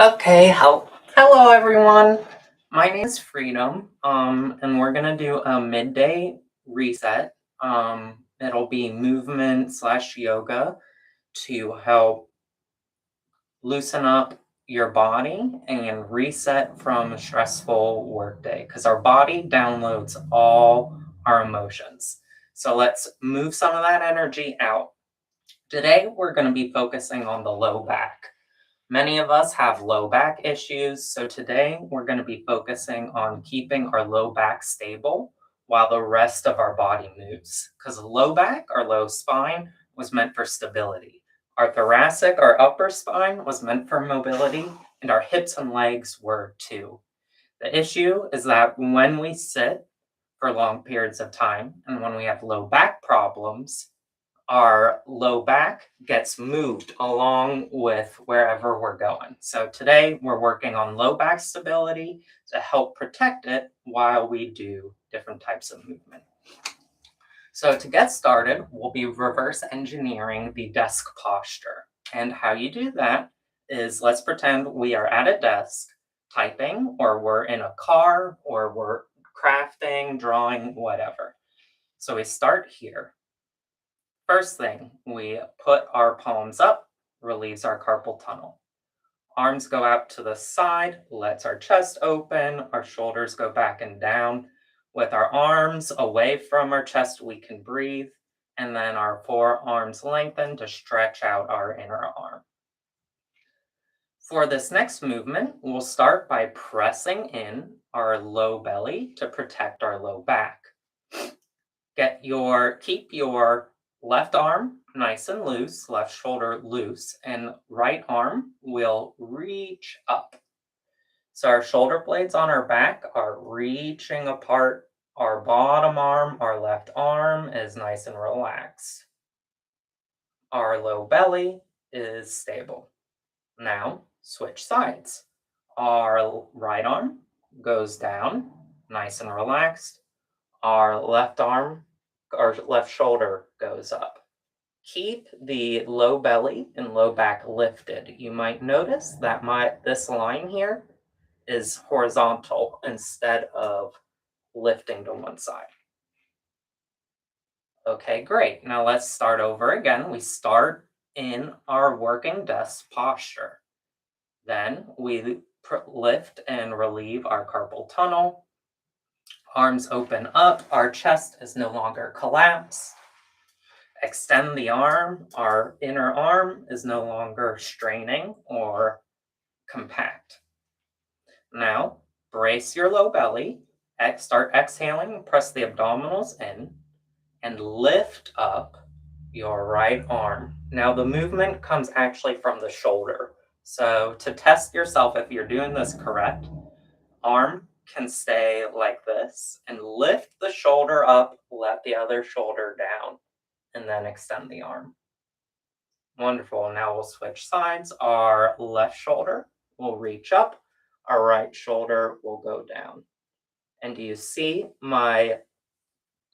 Okay, hello everyone. My name is Freedom, and we're gonna do a midday reset. It'll be movement slash yoga to help loosen up your body and reset from a stressful workday because our body downloads all our emotions. So let's move some of that energy out. Today, we're going to be focusing on the low back. Many of us have low back issues, so today we're going to be focusing on keeping our low back stable while the rest of our body moves. Because low back or low spine was meant for stability. Our thoracic or upper spine was meant for mobility, and our hips and legs were too. The issue is that when we sit for long periods of time and when we have low back problems, our low back gets moved along with wherever we're going. So today we're working on low back stability to help protect it while we do different types of movement. So to get started, we'll be reverse engineering the desk posture. And how you do that is, let's pretend we are at a desk typing, or we're in a car, or we're crafting, drawing, whatever. So we start here. First thing, we put our palms up, relieves our carpal tunnel. Arms go out to the side, lets our chest open, our shoulders go back and down. With our arms away from our chest, we can breathe, and then our forearms lengthen to stretch out our inner arm. For this next movement, we'll start by pressing in our low belly to protect our low back. Keep your left arm nice and loose, left shoulder loose, and right arm will reach up. So our shoulder blades on our back are reaching apart. Our bottom arm, our left arm, is nice and relaxed. Our low belly is stable. Now, switch sides. Our right arm goes down, nice and relaxed. Our left arm, our left shoulder goes up. Keep the low belly and low back lifted. You might notice that this line here is horizontal instead of lifting to one side. Okay, great. Now let's start over again. We start in our working desk posture. Then we lift and relieve our carpal tunnel. Arms open up. Our chest is no longer collapsed. Extend the arm. Our inner arm is no longer straining or compact. Now, brace your low belly. Start exhaling. Press the abdominals in and lift up your right arm. Now, the movement comes actually from the shoulder. So to test yourself if you're doing this correct, arm can stay like this and lift the shoulder up, let the other shoulder down, and then extend the arm. Wonderful. Now we'll switch sides. Our left shoulder will reach up, our right shoulder will go down. And do you see my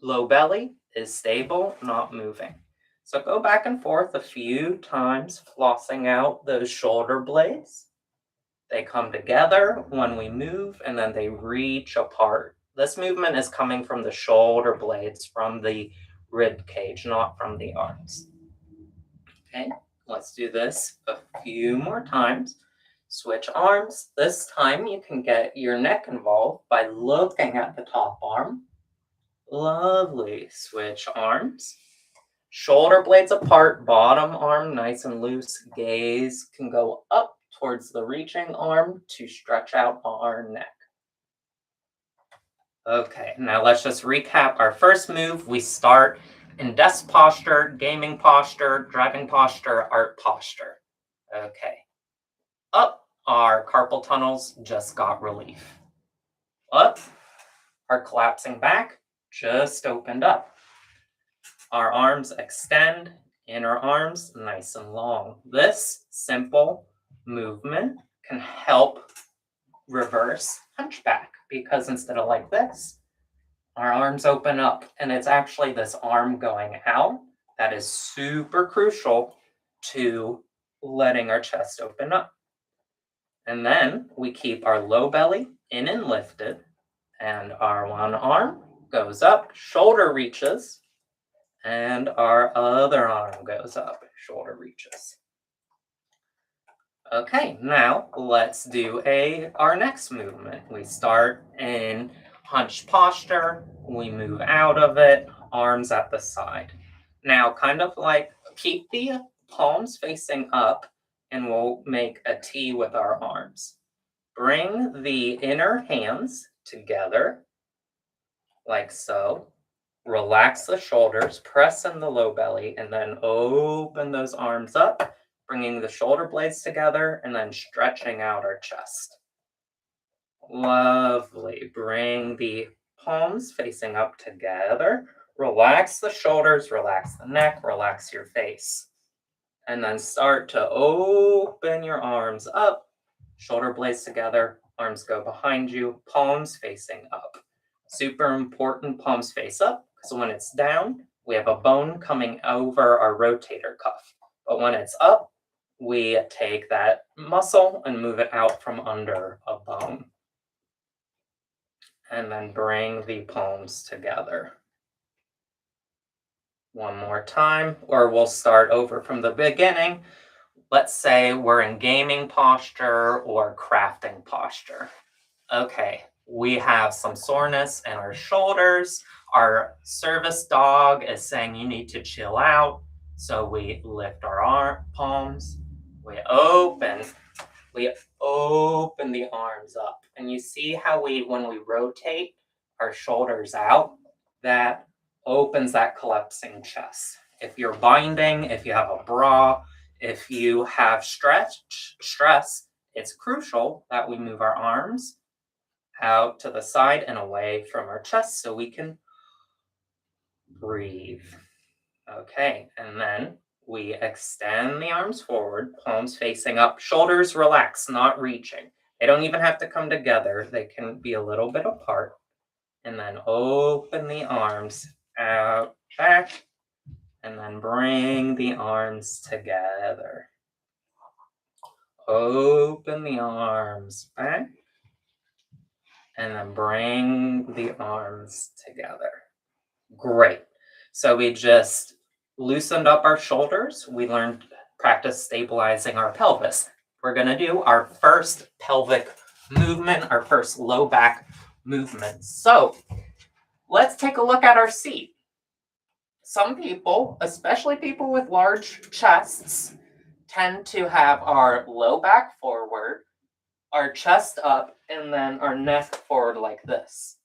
low belly is stable, not moving? So go back and forth a few times, flossing out those shoulder blades. They come together when we move, and then they reach apart. This movement is coming from the shoulder blades, from the rib cage, not from the arms. Okay, let's do this a few more times. Switch arms. This time you can get your neck involved by looking at the top arm. Lovely. Switch arms. Shoulder blades apart, bottom arm nice and loose. Gaze can go up towards the reaching arm to stretch out our neck. Okay, now let's just recap our first move. We start in desk posture, gaming posture, driving posture, art posture. Okay. Up, our carpal tunnels just got relief. Up, our collapsing back just opened up. Our arms extend, inner arms nice and long. This simple movement can help reverse hunchback, because instead of like this, our arms open up, and it's actually this arm going out that is super crucial to letting our chest open up. And then we keep our low belly in and lifted, and our one arm goes up, shoulder reaches, and our other arm goes up, shoulder reaches. Okay, now let's do our next movement. We start in hunched posture, we move out of it, arms at the side. Now, kind of like keep the palms facing up, and we'll make a T with our arms. Bring the inner hands together, like so. Relax the shoulders, press in the low belly, and then open those arms up, bringing the shoulder blades together and then stretching out our chest. Lovely. Bring the palms facing up together. Relax the shoulders, relax the neck, relax your face. And then start to open your arms up, shoulder blades together, arms go behind you, palms facing up. Super important, palms face up, because when it's down, we have a bone coming over our rotator cuff. But when it's up, we take that muscle and move it out from under a bone. And then bring the palms together. One more time, or we'll start over from the beginning. Let's say we're in gaming posture or crafting posture. Okay, we have some soreness in our shoulders. Our service dog is saying you need to chill out. So we lift our palms, we open the arms up. And you see how when we rotate our shoulders out, that opens that collapsing chest. If you're binding, if you have a bra, if you have stress, it's crucial that we move our arms out to the side and away from our chest so we can breathe. Okay, and then we extend the arms forward, palms facing up, shoulders relaxed, not reaching. They don't even have to come together. They can be a little bit apart. And then open the arms out, back, and then bring the arms together. Open the arms back, and then bring the arms together. Great. So we just loosened up our shoulders. We learned practice stabilizing our pelvis. We're going to do our first pelvic movement, our first low back movement. So let's take a look at our seat. Some people, especially people with large chests, tend to have our low back forward, our chest up, and then our neck forward like this.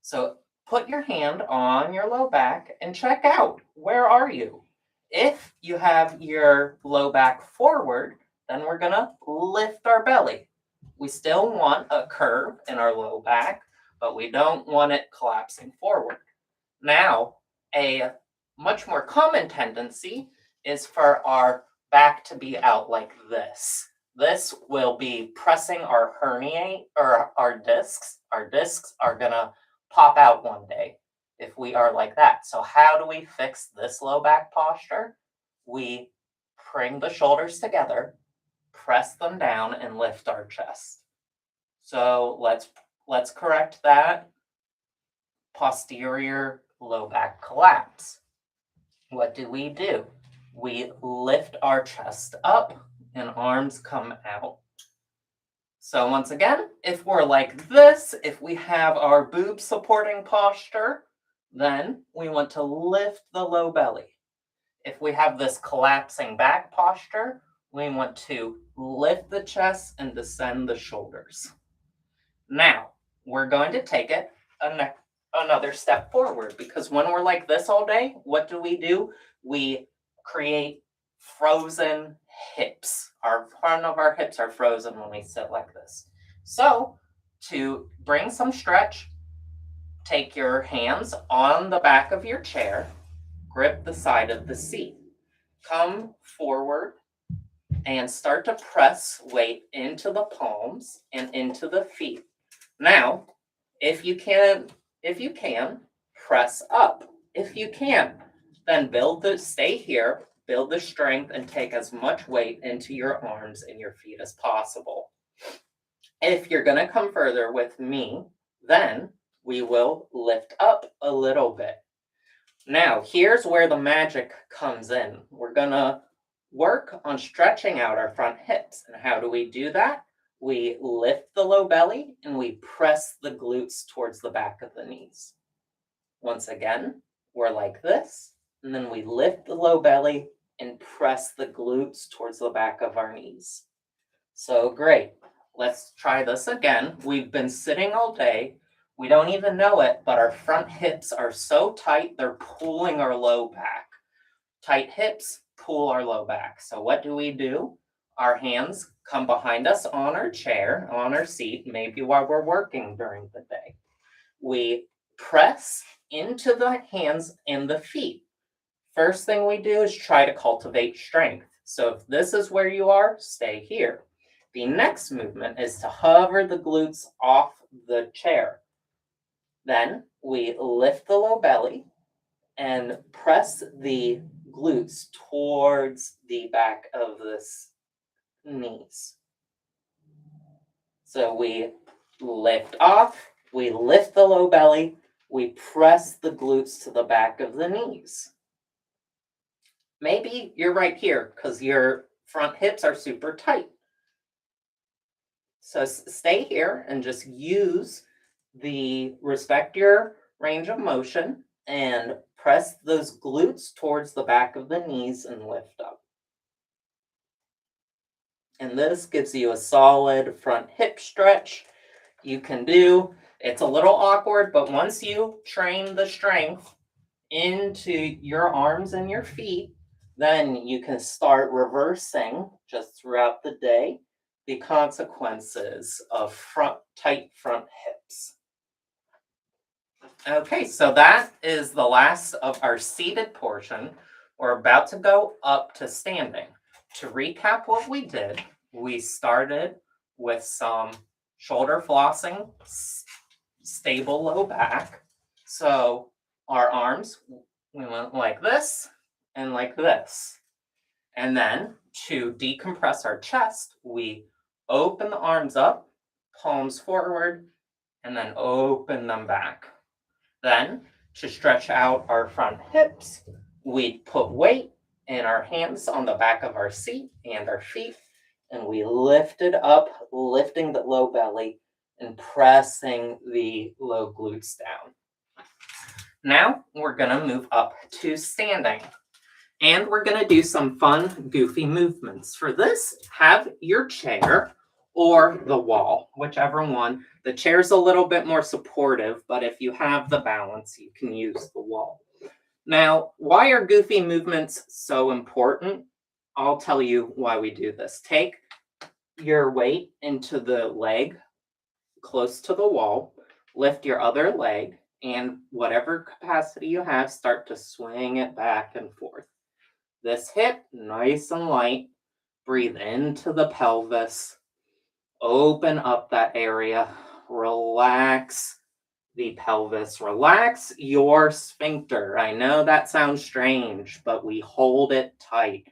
So put your hand on your low back and check out, where are you? If you have your low back forward, then we're gonna lift our belly. We still want a curve in our low back, but we don't want it collapsing forward. Now, a much more common tendency is for our back to be out like this. This will be pressing our herniate or our discs. Our discs are gonna pop out one day if we are like that. So how do we fix this low back posture? We bring the shoulders together, press them down, and lift our chest. So let's correct that posterior low back collapse. What do? We lift our chest up and arms come out. So once again, if we're like this, if we have our boob supporting posture, then we want to lift the low belly. If we have this collapsing back posture, we want to lift the chest and descend the shoulders. Now, we're going to take it another step forward, because when we're like this all day, what do? We create frozen hips. Our front of our hips are frozen when we sit like this. So to bring some stretch, take your hands on the back of your chair, grip the side of the seat, come forward and start to press weight into the palms and into the feet. Now, if you can, press up. If you can, then stay here, build the strength, and take as much weight into your arms and your feet as possible. If you're going to come further with me, then we will lift up a little bit. Now, here's where the magic comes in. We're going to work on stretching out our front hips. And how do we do that? We lift the low belly and we press the glutes towards the back of the knees. Once again, we're like this, and then we lift the low belly and press the glutes towards the back of our knees. So great. Let's try this again. We've been sitting all day. We don't even know it, but our front hips are so tight, they're pulling our low back. Tight hips pull our low back. So what do? Our hands come behind us on our chair, on our seat, maybe while we're working during the day. We press into the hands and the feet. First thing we do is try to cultivate strength. So if this is where you are, stay here. The next movement is to hover the glutes off the chair. Then we lift the low belly and press the glutes towards the back of the knees. So we lift off, we lift the low belly, we press the glutes to the back of the knees. Maybe you're right here because your front hips are super tight. So stay here and just respect your range of motion and press those glutes towards the back of the knees and lift up. And this gives you a solid front hip stretch you can do. It's a little awkward, but once you train the strength into your arms and your feet, then you can start reversing just throughout the day the consequences of tight front hips. Okay, so that is the last of our seated portion. We're about to go up to standing. To recap what we did, we started with some shoulder flossing, stable low back. So our arms, we went like this and like this. And then to decompress our chest, we open the arms up, palms forward, and then open them back. Then to stretch out our front hips, we put weight in our hands on the back of our seat and our feet, and we lifted up, lifting the low belly and pressing the low glutes down. Now we're going to move up to standing. And we're going to do some fun, goofy movements. For this, have your chair or the wall, whichever one. The chair's a little bit more supportive, but if you have the balance, you can use the wall. Now, why are goofy movements so important? I'll tell you why we do this. Take your weight into the leg close to the wall, lift your other leg, and whatever capacity you have, start to swing it back and forth. This hip, nice and light. Breathe into the pelvis. Open up that area. Relax the pelvis. Relax your sphincter. I know that sounds strange, but we hold it tight.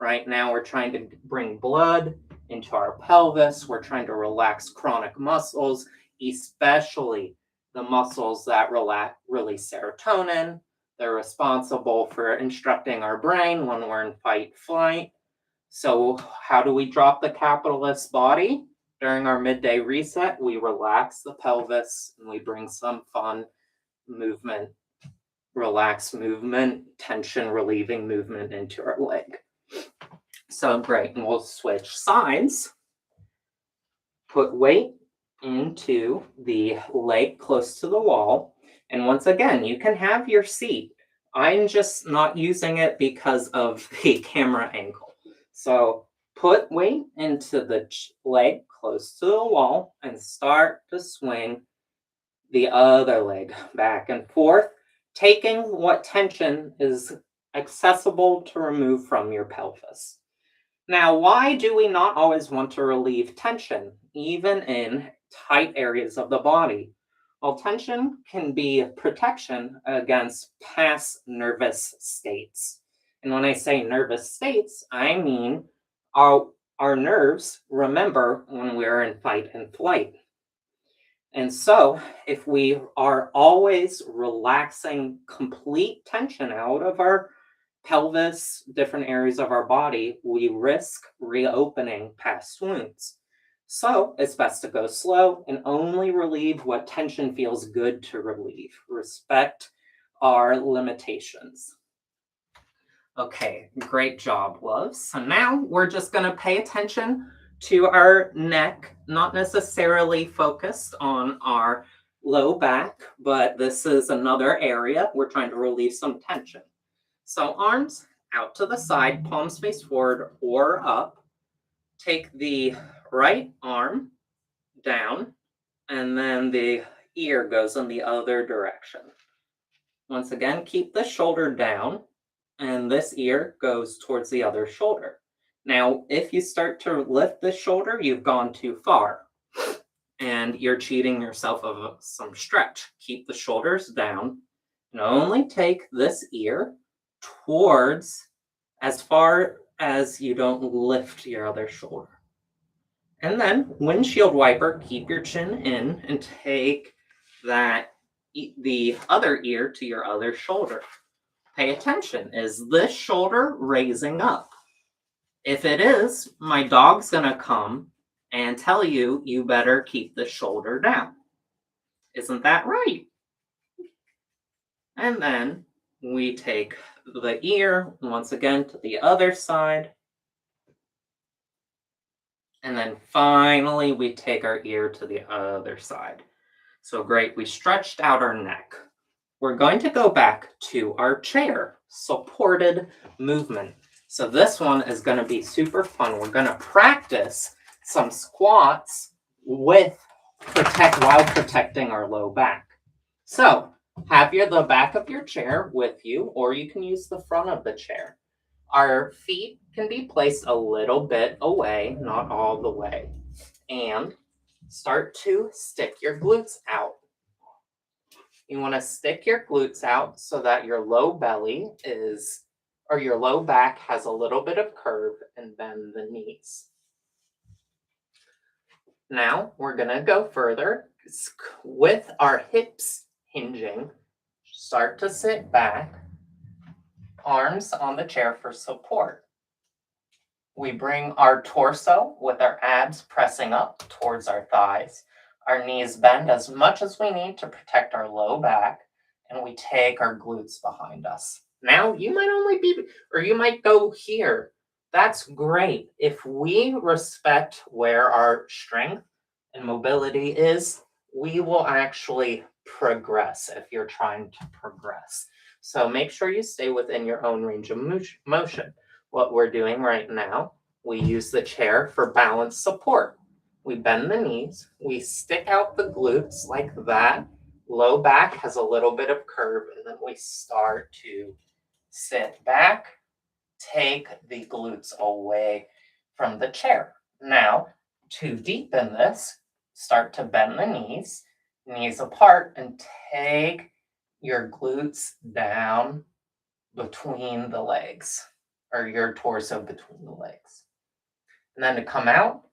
Right now, we're trying to bring blood into our pelvis. We're trying to relax chronic muscles, especially the muscles that release serotonin. They're responsible for instructing our brain when we're in fight, flight. So how do we drop the capitalist body? During our midday reset, we relax the pelvis and we bring some fun movement, relaxed movement, tension relieving movement into our leg. So great, and we'll switch sides. Put weight into the leg close to the wall. And once again, you can have your seat. I'm just not using it because of the camera angle. So put weight into the leg close to the wall and start to swing the other leg back and forth, taking what tension is accessible to remove from your pelvis. Now, why do we not always want to relieve tension, even in tight areas of the body? Well, tension can be protection against past nervous states. And when I say nervous states, I mean Our nerves remember when we're in fight and flight. And so, if we are always relaxing complete tension out of our pelvis, different areas of our body, we risk reopening past wounds. So, it's best to go slow and only relieve what tension feels good to relieve. Respect our limitations. Okay, great job, loves. So now we're just going to pay attention to our neck, not necessarily focused on our low back, but this is another area we're trying to relieve some tension. So arms out to the side, palms face forward or up. Take the right arm down, and then the ear goes in the other direction. Once again, keep the shoulder down, and this ear goes towards the other shoulder. Now, if you start to lift this shoulder, you've gone too far and you're cheating yourself of some stretch. Keep the shoulders down and only take this ear towards as far as you don't lift your other shoulder. And then windshield wiper, keep your chin in and take the other ear to your other shoulder. Pay attention. Is this shoulder raising up? If it is, my dog's going to come and tell you, you better keep the shoulder down. Isn't that right? And then we take the ear once again to the other side. And then finally, we take our ear to the other side. So great, we stretched out our neck. We're going to go back to our chair, supported movement. So this one is going to be super fun. We're going to practice some squats while protecting our low back. So have the back of your chair with you, or you can use the front of the chair. Our feet can be placed a little bit away, not all the way. And start to stick your glutes out. You want to stick your glutes out so that your low belly your low back has a little bit of curve, and bend the knees. Now we're going to go further with our hips hinging. Start to sit back, arms on the chair for support. We bring our torso with our abs pressing up towards our thighs. Our knees bend as much as we need to protect our low back, and we take our glutes behind us. Now, you might go here. That's great. If we respect where our strength and mobility is, we will actually progress if you're trying to progress. So make sure you stay within your own range of motion. What we're doing right now, we use the chair for balance support. We bend the knees, we stick out the glutes like that. Low back has a little bit of curve, and then we start to sit back, take the glutes away from the chair. Now, to deepen this, start to bend the knees apart, and take your glutes down between the legs, or your torso between the legs. And then to come out,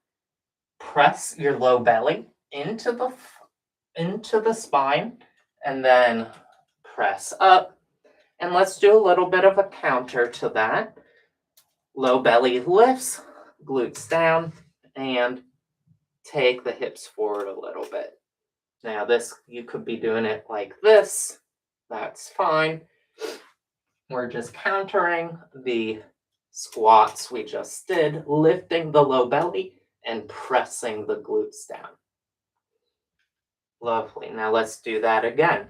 press your low belly into the spine, and then press up. And let's do a little bit of a counter to that. Low belly lifts, glutes down, and take the hips forward a little bit. Now you could be doing it like this. That's fine. We're just countering the squats we just did, lifting the low belly and pressing the glutes down. Lovely. Now let's do that again.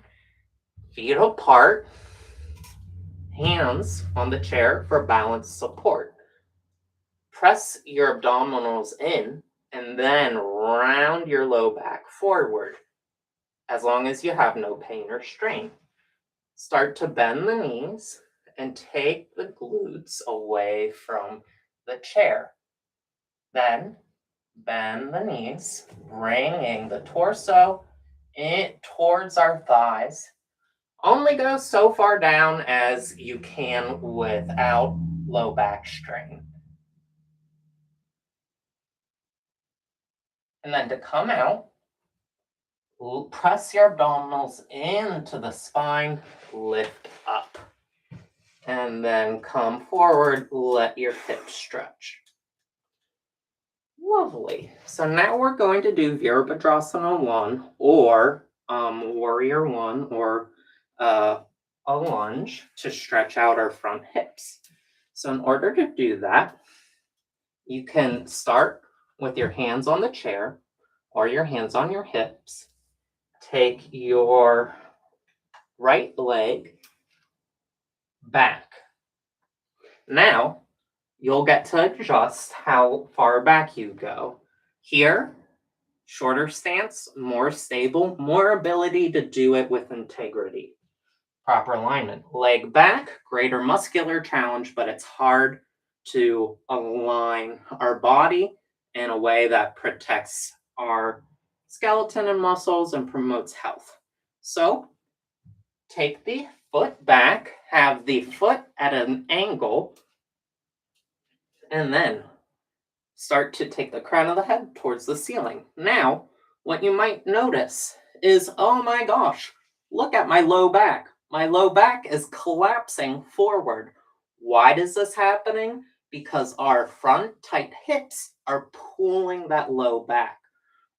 Feet apart, hands on the chair for balance support. Press your abdominals in and then round your low back forward, as long as you have no pain or strain. Start to bend the knees and take the glutes away from the chair. Then bend the knees, bringing the torso towards our thighs. Only go so far down as you can without low back strain. And then to come out, press your abdominals into the spine, lift up. And then come forward, let your hips stretch. Lovely. So now we're going to do Virabhadrasana 1 or Warrior 1 or a lunge to stretch out our front hips. So in order to do that, you can start with your hands on the chair or your hands on your hips. Take your right leg back. Now, you'll get to adjust how far back you go. Here, shorter stance, more stable, more ability to do it with integrity. Proper alignment. Leg back, greater muscular challenge, but it's hard to align our body in a way that protects our skeleton and muscles and promotes health. So, take the foot back, have the foot at an angle, and then start to take the crown of the head towards the ceiling. Now, what you might notice is, oh my gosh, look at my low back. My low back is collapsing forward. Why is this happening? Because our front tight hips are pulling that low back.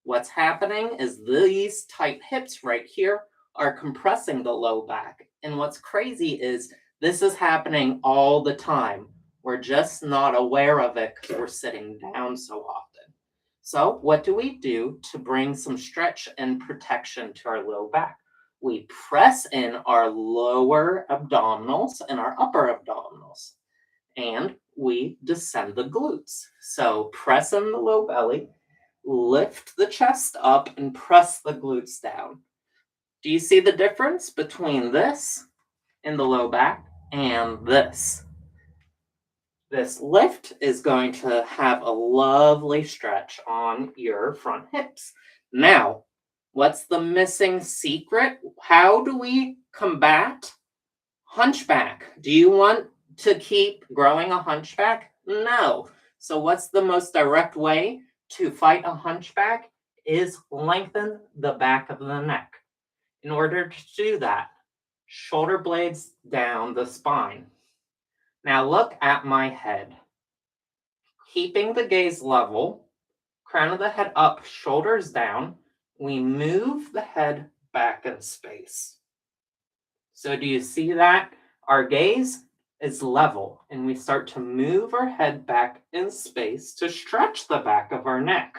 What's happening is these tight hips right here are compressing the low back. And what's crazy is this is happening all the time. We're just not aware of it because we're sitting down so often. So what do we do to bring some stretch and protection to our low back? We press in our lower abdominals and our upper abdominals, and we descend the glutes. So press in the low belly, lift the chest up, and press the glutes down. Do you see the difference between this in the low back and this? This lift is going to have a lovely stretch on your front hips. Now, what's the missing secret? How do we combat hunchback? Do you want to keep growing a hunchback? No. So what's the most direct way to fight a hunchback is lengthen the back of the neck. In order to do that, shoulder blades down the spine. Now look at my head. Keeping the gaze level, crown of the head up, shoulders down, we move the head back in space. So do you see that? Our gaze is level, and we start to move our head back in space to stretch the back of our neck.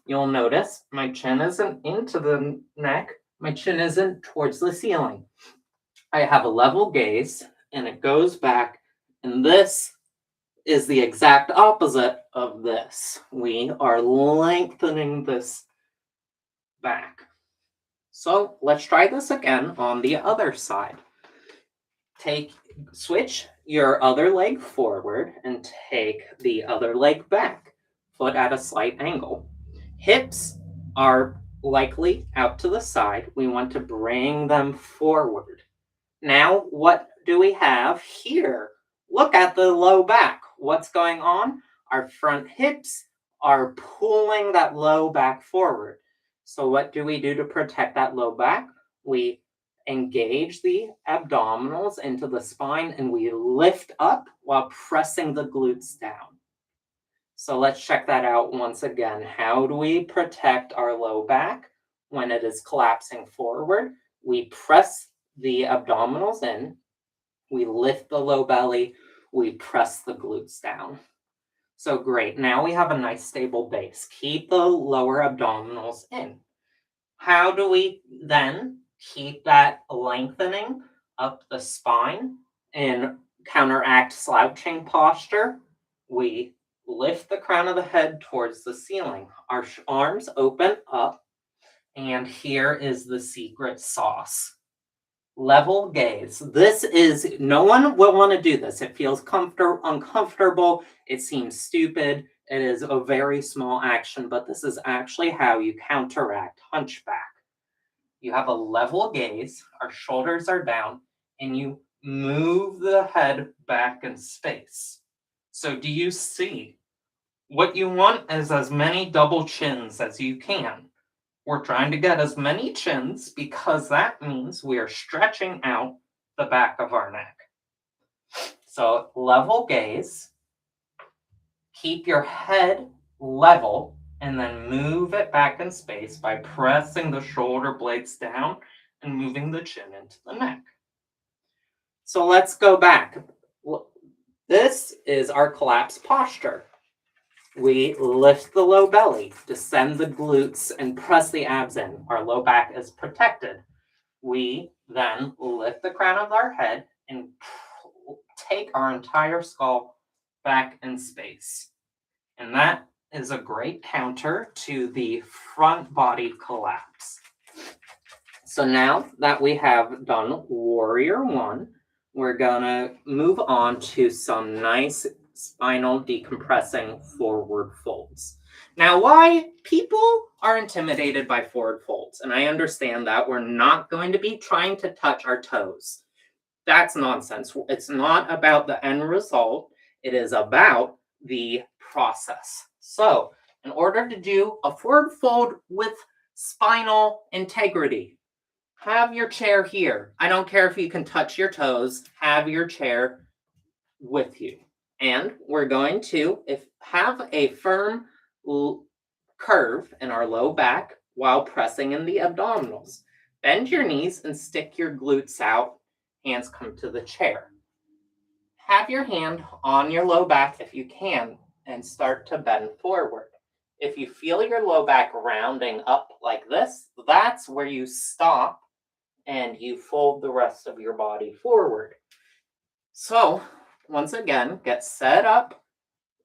You'll notice my chin isn't into the neck, my chin isn't towards the ceiling. I have a level gaze, and it goes back, and this is the exact opposite of this. We are lengthening this back. So let's try this again on the other side. Switch your other leg forward and take the other leg back, foot at a slight angle. Hips are likely out to the side. We want to bring them forward. Now, what do we have here? Look at the low back. What's going on? Our front hips are pulling that low back forward. So what do we do to protect that low back? We engage the abdominals into the spine and we lift up while pressing the glutes down. So let's check that out once again. How do we protect our low back when it is collapsing forward? We press the abdominals in, we lift the low belly, we press the glutes down. So great, now we have a nice stable base. Keep the lower abdominals in. How do we then keep that lengthening up the spine and counteract slouching posture? We lift the crown of the head towards the ceiling. Our arms open up, and here is the secret sauce. Level gaze. This is, no one will want to do this. It feels uncomfortable. It seems stupid. It is a very small action, but this is actually how you counteract hunchback. You have a level gaze, our shoulders are down, and you move the head back in space. So do you see What you want is as many double chins as you can. We're trying to get as many chins because that means we are stretching out the back of our neck. So level gaze, keep your head level, and then move it back in space by pressing the shoulder blades down and moving the chin into the neck. So let's go back. This is our collapsed posture. We lift the low belly, descend the glutes, and press the abs in. Our low back is protected. We then lift the crown of our head and take our entire skull back in space. And that is a great counter to the front body collapse. So now that we have done Warrior 1, we're gonna move on to some nice spinal decompressing forward folds. Now, why people are intimidated by forward folds, and I understand that we're not going to be trying to touch our toes. That's nonsense. It's not about the end result. It is about the process. So, in order to do a forward fold with spinal integrity, have your chair here. I don't care if you can touch your toes, have your chair with you. And we're going to have a firm curve in our low back while pressing in the abdominals. Bend your knees and stick your glutes out. Hands come to the chair. Have your hand on your low back if you can and start to bend forward. If you feel your low back rounding up like this, that's where you stop and you fold the rest of your body forward. So, once again, get set up,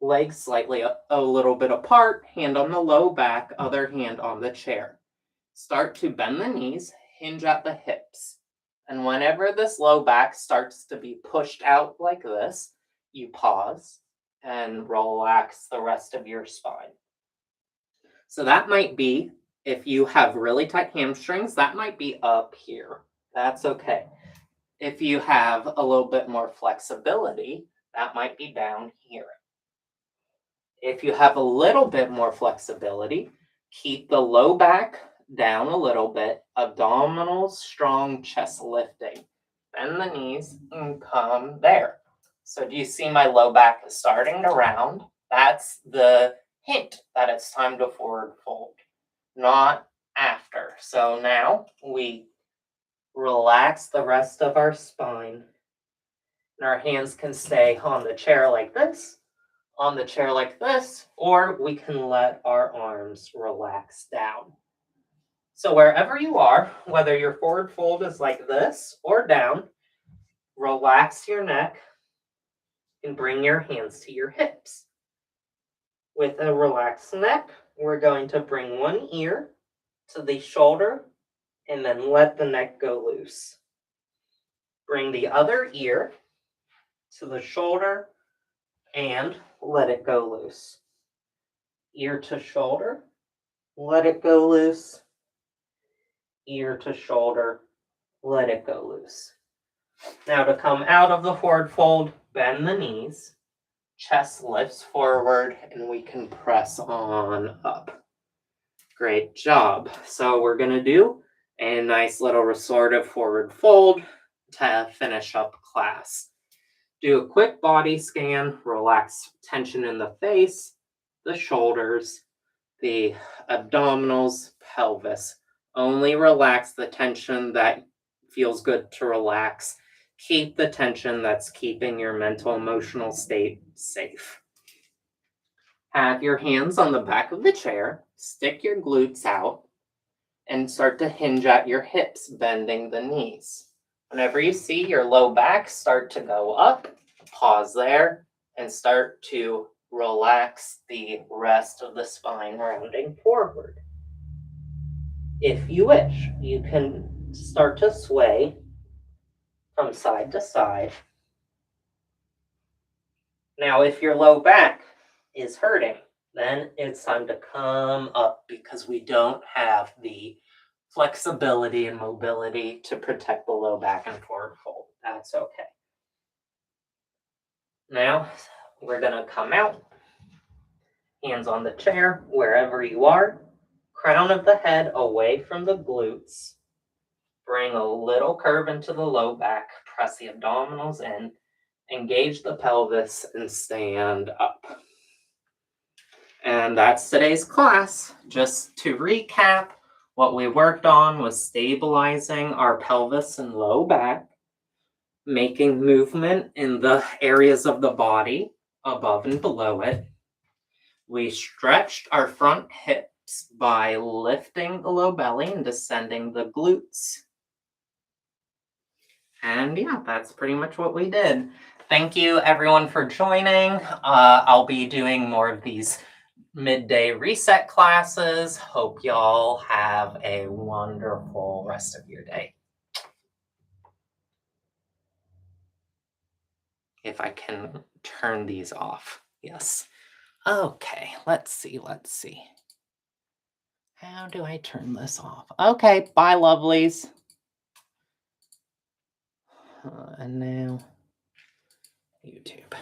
legs slightly a little bit apart, hand on the low back, other hand on the chair. Start to bend the knees, hinge at the hips. And whenever this low back starts to be pushed out like this, you pause and relax the rest of your spine. So that might be, if you have really tight hamstrings, that might be up here. That's okay. If you have a little bit more flexibility, that might be down here. If you have a little bit more flexibility, keep the low back down a little bit, abdominals strong, chest lifting. Bend the knees and come there. So do you see my low back is starting to round? That's the hint that it's time to forward fold, not after. So now we relax the rest of our spine. And our hands can stay on the chair like this, on the chair like this, or we can let our arms relax down. So wherever you are, whether your forward fold is like this or down, relax your neck and bring your hands to your hips. With a relaxed neck, we're going to bring one ear to the shoulder and then let the neck go loose. Bring the other ear to the shoulder and let it go loose. Ear to shoulder, let it go loose. Ear to shoulder, let it go loose. Now to come out of the forward fold, bend the knees, chest lifts forward, and we can press on up. Great job. So we're going to do a nice little restorative forward fold to finish up class. Do a quick body scan, relax tension in the face, the shoulders, the abdominals, pelvis. Only relax the tension that feels good to relax. Keep the tension that's keeping your mental emotional state safe. Have your hands on the back of the chair, stick your glutes out, and start to hinge at your hips, bending the knees. Whenever you see your low back start to go up, pause there and start to relax the rest of the spine, rounding forward. If you wish, you can start to sway from side to side. Now, if your low back is hurting, then it's time to come up because we don't have the flexibility and mobility to protect the low back and forward fold. That's okay. Now, we're going to come out. Hands on the chair, wherever you are. Crown of the head away from the glutes. Bring a little curve into the low back. Press the abdominals in. Engage the pelvis and stand up. And that's today's class. Just to recap, what we worked on was stabilizing our pelvis and low back, making movement in the areas of the body above and below it. We stretched our front hips by lifting the low belly and descending the glutes. And yeah, that's pretty much what we did. Thank you everyone for joining. I'll be doing more of these midday reset classes. Hope y'all have a wonderful rest of your day. If I can turn these off. Yes. Okay, let's see. How do I turn this off? Okay, bye lovelies. And now YouTube.